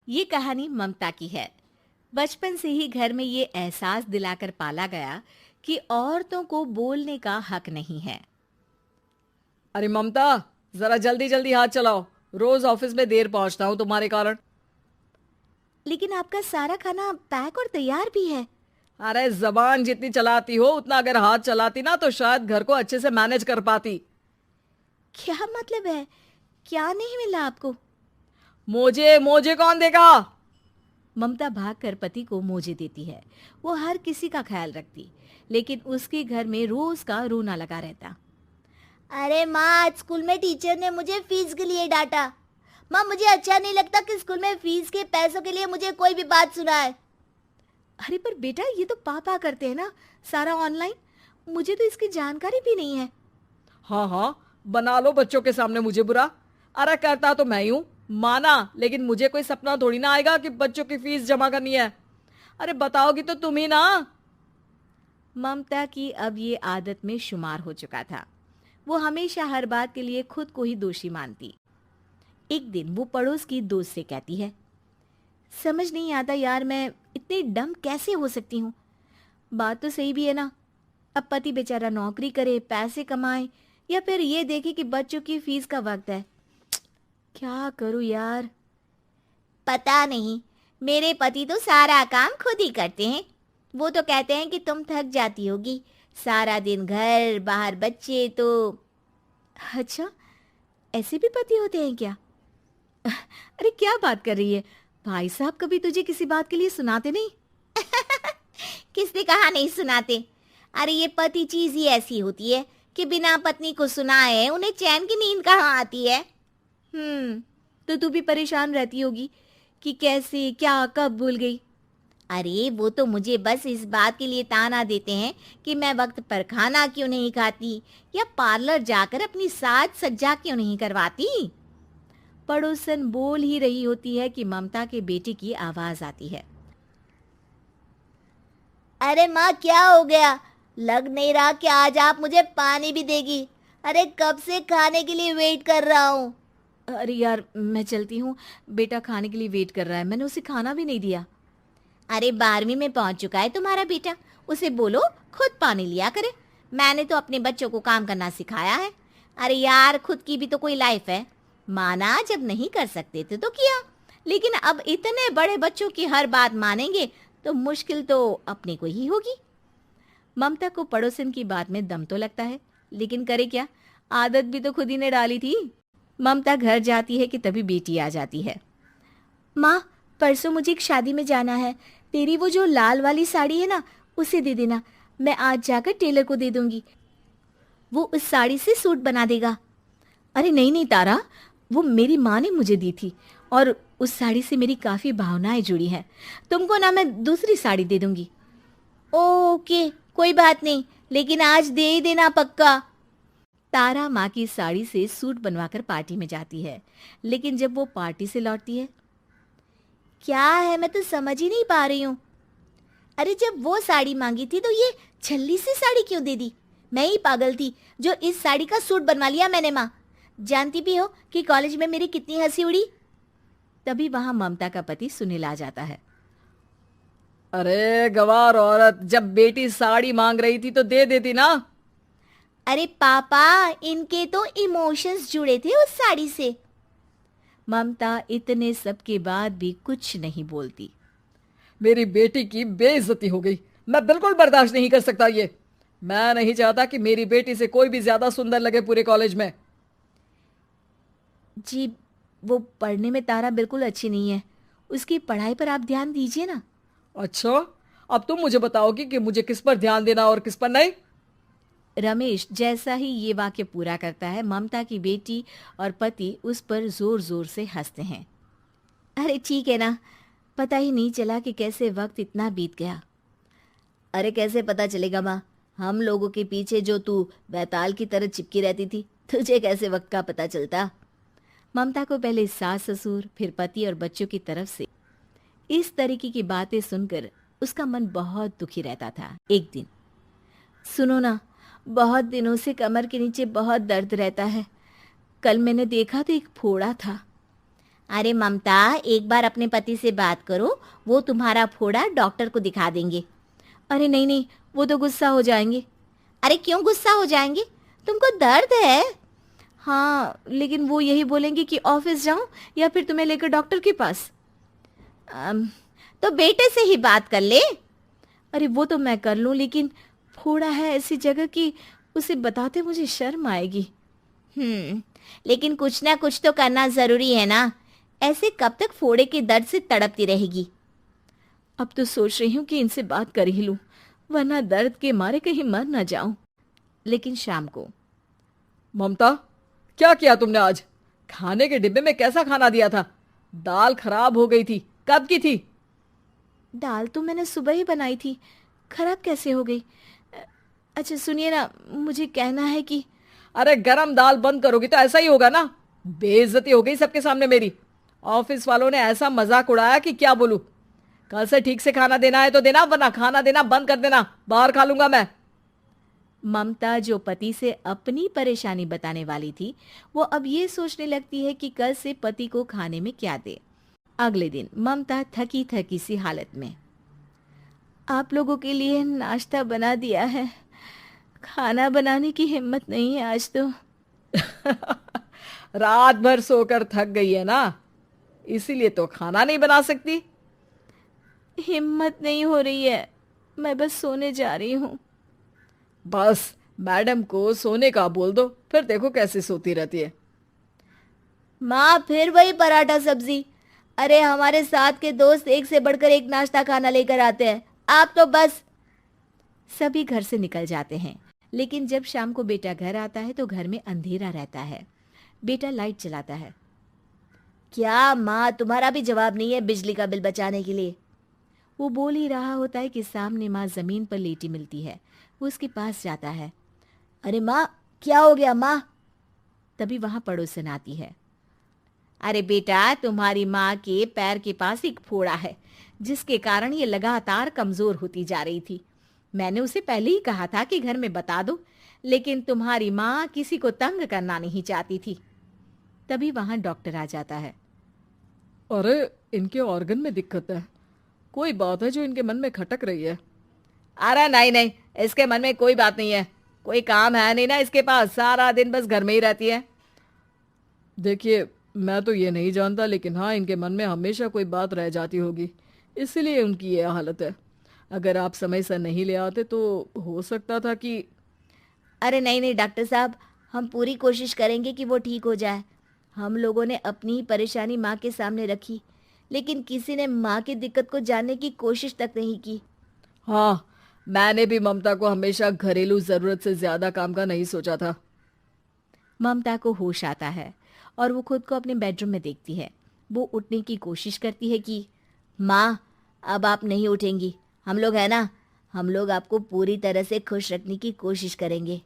ये कहानी ममता की है। बचपन से ही घर में ये एहसास दिलाकर पाला गया कि औरतों को बोलने का हक नहीं है। अरे ममता, जरा जल्दी जल्दी हाथ चलाओ। रोज ऑफिस में देर पहुंचता हूँ तुम्हारे कारण। लेकिन आपका सारा खाना पैक और तैयार भी है। अरे जबान जितनी चलाती हो उतना अगर हाथ चलाती ना तो शायद घर को अच्छे से मैनेज कर पाती। क्या मतलब है? क्या नहीं मिला आपको? मोजे मोजे कौन देगा? ममता भागकर पति को मोजे देती है। वो हर किसी का ख्याल रखती, लेकिन उसके घर में रोज का रोना लगा रहता। अरे माँ, आज स्कूल में टीचर ने मुझे फीस के लिए डांटा। माँ, मुझे अच्छा नहीं लगता कि स्कूल में फीस के पैसों के लिए मुझे कोई भी बात सुनाए। अरे पर बेटा, ये तो पापा करते हैं ना, सारा ऑनलाइन। मुझे तो इसकी जानकारी भी नहीं है। हाँ हाँ, बना लो बच्चों के सामने मुझे बुरा। अरे करता तो मैं ही हूँ, माना, लेकिन मुझे कोई सपना थोड़ी ना आएगा कि बच्चों की फीस जमा करनी है। अरे बताओगी तो तुम ही ना। ममता की अब ये आदत में शुमार हो चुका था। वो हमेशा हर बात के लिए खुद को ही दोषी मानती। एक दिन वो पड़ोस की दोस्त से कहती है, समझ नहीं आता यार, मैं इतनी डम कैसे हो सकती हूँ। बात तो सही भी है ना। अब पति बेचारा नौकरी करे, पैसे कमाए, या फिर ये देखे कि बच्चों की फीस का वक्त है। क्या करूँ यार। पता नहीं, मेरे पति तो सारा काम खुद ही करते हैं। वो तो कहते हैं कि तुम थक जाती होगी, सारा दिन घर बाहर बच्चे। तो अच्छा, ऐसे भी पति होते हैं क्या? अरे क्या बात कर रही है? भाई साहब कभी तुझे किसी बात के लिए सुनाते नहीं? किसने कहा नहीं सुनाते? अरे ये पति चीज ही ऐसी होती है कि बिना पत्नी को सुनाए उन्हें चैन की नींद कहाँ आती है। तो तू भी परेशान रहती होगी कि कैसे, क्या, कब भूल गई। अरे वो तो मुझे बस इस बात के लिए ताना देते हैं कि मैं वक्त पर खाना क्यों नहीं खाती या पार्लर जाकर अपनी साज सज्जा क्यों नहीं करवाती। पड़ोसन बोल ही रही होती है कि ममता के बेटे की आवाज आती है। अरे माँ, क्या हो गया? लग नहीं रहा कि आज आप मुझे पानी भी देगी। अरे कब से खाने के लिए वेट कर रहा हूँ। अरे यार, मैं चलती हूँ। बेटा खाने के लिए वेट कर रहा है, मैंने उसे खाना भी नहीं दिया। अरे 12वीं में पहुंच चुका है तुम्हारा बेटा, उसे बोलो खुद पानी लिया करे। मैंने तो अपने बच्चों को काम करना सिखाया है। अरे यार, खुद की भी तो कोई लाइफ है। माना जब नहीं कर सकते थे तो किया, लेकिन अब इतने बड़े बच्चों की हर बात मानेंगे तो मुश्किल तो अपने को ही होगी। ममता को पड़ोसन की बात में दम तो लगता है, लेकिन करे क्या, आदत भी तो खुद ही ने डाली थी। ममता घर जाती है कि तभी बेटी आ जाती है। माँ, परसों मुझे एक शादी में जाना है। तेरी वो जो लाल वाली साड़ी है ना, उसे दे देना। मैं आज जाकर टेलर को दे दूंगी, वो उस साड़ी से सूट बना देगा। अरे नहीं नहीं तारा, वो मेरी माँ ने मुझे दी थी और उस साड़ी से मेरी काफ़ी भावनाएं जुड़ी हैं। तुमको ना मैं दूसरी साड़ी दे दूंगी। ओके, कोई बात नहीं, लेकिन आज दे ही देना पक्का। तारा माँ की साड़ी से सूट बनवाकर पार्टी में जाती है, लेकिन जब वो पार्टी से लौटती है, क्या है, मैं तो समझ ही नहीं पा रही हूँ। अरे जब वो साड़ी मांगी थी तो ये छल्ली सी साड़ी क्यों दे दी? मैं ही पागल थी जो इस साड़ी का सूट बनवा लिया मैंने। माँ, जानती भी हो कि कॉलेज में मेरी कितनी हंसी उड़ी। तभी वहां ममता का पति सुनील आ जाता है। अरे गवार औरत, जब बेटी साड़ी मांग रही थी तो दे देती ना। अरे पापा, इनके तो इमोशंस जुड़े थे उस साड़ी से। ममता इतने सब के बाद भी कुछ नहीं बोलती। मेरी बेटी की बेइज्जती हो गई, मैं बिल्कुल बर्दाश्त नहीं कर सकता ये। मैं नहीं चाहता कि मेरी बेटी से कोई भी ज्यादा सुंदर लगे पूरे कॉलेज में। जी, वो पढ़ने में तारा बिल्कुल अच्छी नहीं है, उसकी पढ़ाई पर आप ध्यान दीजिए ना। अच्छा, अब तुम मुझे बताओगी कि मुझे किस पर ध्यान देना और किस पर नहीं। रमेश जैसा ही ये वाक्य पूरा करता है, ममता की बेटी और पति उस पर जोर जोर से हंसते हैं। अरे ठीक है ना, पता ही नहीं चला कि कैसे वक्त इतना बीत गया। अरे कैसे पता चलेगा माँ, हम लोगों के पीछे जो तू बैताल की तरह चिपकी रहती थी, तुझे कैसे वक्त का पता चलता। ममता को पहले सास ससुर, फिर पति और बच्चों की तरफ से इस तरीके की बातें सुनकर उसका मन बहुत दुखी रहता था। एक दिन, सुनो ना, बहुत दिनों से कमर के नीचे बहुत दर्द रहता है। कल मैंने देखा तो एक फोड़ा था। अरे ममता, एक बार अपने पति से बात करो, वो तुम्हारा फोड़ा डॉक्टर को दिखा देंगे। अरे नहीं नहीं, वो तो गुस्सा हो जाएंगे। अरे क्यों गुस्सा हो जाएंगे? तुमको दर्द है? हाँ, लेकिन वो यही बोलेंगे कि ऑफिस जाऊं या फिर तुम्हें लेकर डॉक्टर के पास। तो बेटे से ही बात कर ले। अरे वो तो मैं कर लूं, लेकिन फोड़ा है ऐसी जगह कि उसे बताते मुझे शर्म आएगी। लेकिन कुछ ना कुछ तो करना जरूरी है ना। ऐसे कब तक फोड़े के दर्द से तड़पती रहेगी? अब तो सोच रही हूँ कि इनसे बात कर ही लूं, वरना दर्द के मारे कहीं मर ना जाऊं। लेकिन शाम को, ममता, क्या किया तुमने आज? खाने के डिब्बे में कैसा खाना दिया था? दाल खराब हो गई थी। कब की थी? दाल तो मैंने सुबह ही बनाई थी, खराब कैसे हो गई? अच्छा सुनिए ना, मुझे कहना है कि अरे गरम दाल बंद करोगी तो ऐसा ही होगा ना। बेइज्जती हो गई सबके सामने मेरी। ऑफिस वालों ने ऐसा मजाक उड़ाया कि क्या बोलूं। कल से ठीक से खाना देना है तो देना, वरना खाना देना बंद कर देना। बाहर खा लूंगा मैं। ममता, जो पति से अपनी परेशानी बताने वाली थी, वो अब ये सोचने लगती है कि कल से पति को खाने में क्या दे। अगले दिन ममता थकी थकी सी हालत में, आप लोगों के लिए नाश्ता बना दिया है, खाना बनाने की हिम्मत नहीं है आज तो। रात भर सोकर थक गई है ना, इसीलिए तो खाना नहीं बना सकती। हिम्मत नहीं हो रही है, मैं बस सोने जा रही हूँ। बस मैडम को सोने का बोल दो, फिर देखो कैसे सोती रहती है। माँ, फिर वही पराठा सब्जी। अरे हमारे साथ के दोस्त एक से बढ़कर एक नाश्ता खाना लेकर आते हैं, आप तो बस। सभी घर से निकल जाते हैं, लेकिन जब शाम को बेटा घर आता है तो घर में अंधेरा रहता है। बेटा लाइट चलाता है। क्या माँ, तुम्हारा भी जवाब नहीं है बिजली का बिल बचाने के लिए? वो बोल ही रहा होता है कि सामने माँ जमीन पर लेटी मिलती है। वो उसके पास जाता है। अरे माँ, क्या हो गया माँ? तभी वहां पड़ोसन आती है। अरे बेटा, तुम्हारी माँ के पैर के पास एक फोड़ा है, जिसके कारण ये लगातार कमजोर होती जा रही थी। मैंने उसे पहले ही कहा था कि घर में बता दो, लेकिन तुम्हारी माँ किसी को तंग करना नहीं चाहती थी। तभी वहां डॉक्टर आ जाता है। अरे इनके ऑर्गन में दिक्कत है, कोई बात है जो इनके मन में खटक रही है। अरे नहीं नहीं, इसके मन में कोई बात नहीं है। कोई काम है नहीं ना इसके पास, सारा दिन बस घर में ही रहती है। देखिए, मैं तो ये नहीं जानता, लेकिन हाँ, इनके मन में हमेशा कोई बात रह जाती होगी, इसीलिए उनकी ये हालत है। अगर आप समय से नहीं ले आते तो हो सकता था कि। अरे नहीं नहीं डॉक्टर साहब, हम पूरी कोशिश करेंगे कि वो ठीक हो जाए। हम लोगों ने अपनी ही परेशानी माँ के सामने रखी, लेकिन किसी ने माँ की दिक्कत को जानने की कोशिश तक नहीं की। हाँ, मैंने भी ममता को हमेशा घरेलू जरूरत से ज्यादा काम का नहीं सोचा था। ममता को होश आता है और वो खुद को अपने बेडरूम में देखती है। वो उठने की कोशिश करती है कि माँ, अब आप नहीं उठेंगी। हम लोग है ना, हम लोग आपको पूरी तरह से खुश रखने की कोशिश करेंगे।